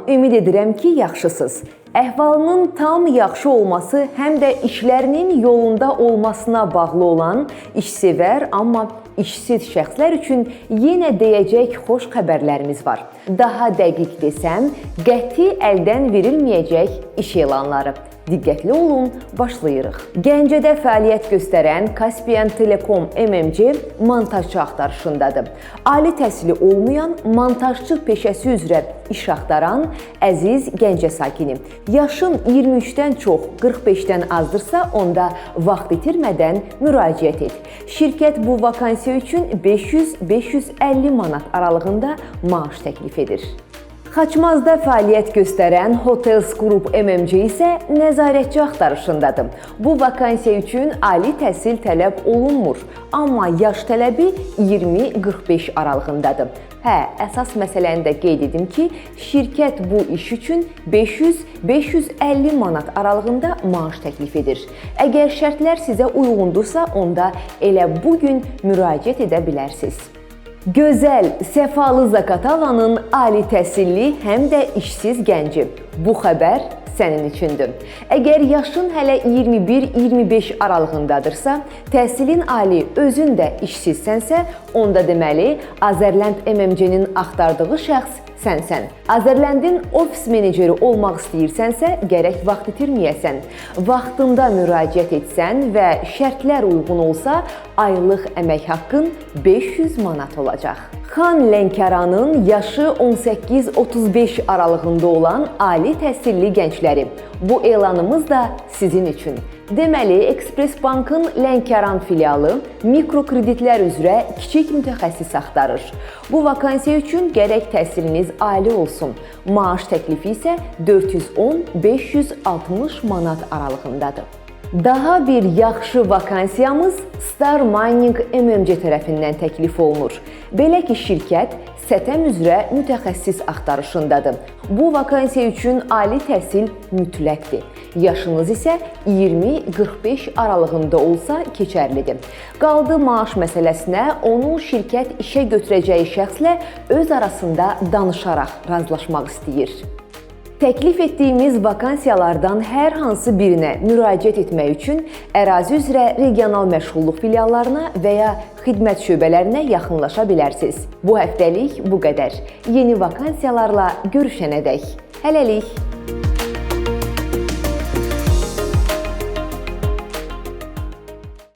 ümid edirəm ki, yaxşısınız. Əhvalının tam yaxşı olması həm də işlərinin yolunda olmasına bağlı olan işsevər, amma işsiz şəxslər üçün yenə deyəcək xoş xəbərlərimiz var. Daha dəqiq desəm, qəti əldən verilməyəcək iş elanları. Diqqətli olun, başlayırıq. Gəncədə fəaliyyət göstərən Caspian Telekom MMC montajçı axtarışındadır. Ali təhsili olmayan, montajçı peşəsi üzrə iş axtaran əziz Gəncə sakini. Yaşın 23-dən çox, 45-dən azdırsa, onda vaxt itirmədən müraciət et. Şirkət bu vakansiya üçün 500-550 manat aralığında maaş təklif edir. Xaçmazda fəaliyyət göstərən Hotels Group MMC isə nəzarətçi axtarışındadır. Bu vakansiya üçün ali təhsil tələb olunmur, amma yaş tələbi 20-45 aralığındadır. Əsas məsələni də qeyd edim ki, şirkət bu iş üçün 500-550 manat aralığında maaş təklif edir. Əgər şərtlər sizə uyğundursa, onda elə bugün müraciət edə bilərsiniz. Gözəl, səfalı Zaqatalanın ali təhsilli həm də işsiz gənci. Bu xəbər sənin üçündür. Əgər yaşın hələ 21-25 aralığındadırsa, təhsilin ali, özün də işsizsənsə, onda deməli Azərland MMC-nin axtardığı şəxs sənsən. Azərlandın ofis meneceri olmaq istəyirsənsə, gərək vaxt itirməyəsən. Vaxtında müraciət etsən və şərtlər uyğun olsa, aylıq əmək haqqın 500 manat olacaq. Xan Lənkəranın yaşı 18-35 aralığında olan ali təhsilli gəncləri. Bu elanımız da sizin üçün. Deməli, Express Bankın Lənkəran filialı mikrokreditlər üzrə kiçik mütəxəssis axtarır. Bu vakansiya üçün gərək təhsiliniz ali olsun. Maaş təklifi isə 410-560 manat aralığındadır. Daha bir yaxşı vakansiyamız Star Mining MMC tərəfindən təklif olunur. Belə ki, şirkət STM üzrə mütəxəssis axtarışındadır. Bu vakansiya üçün ali təhsil mütləqdir. Yaşınız isə 20-45 aralığında olsa keçərlidir. Qaldı maaş məsələsinə, onu şirkət işə götürəcəyi şəxslə öz arasında danışaraq razılaşmaq istəyir. Təklif etdiyimiz vakansiyalardan hər hansı birinə müraciət etmək üçün ərazi üzrə regional məşğulluq filiallarına və ya xidmət şöbələrinə yaxınlaşa bilərsiniz. Bu həftəlik bu qədər. Yeni vakansiyalarla görüşənədək. Hələlik!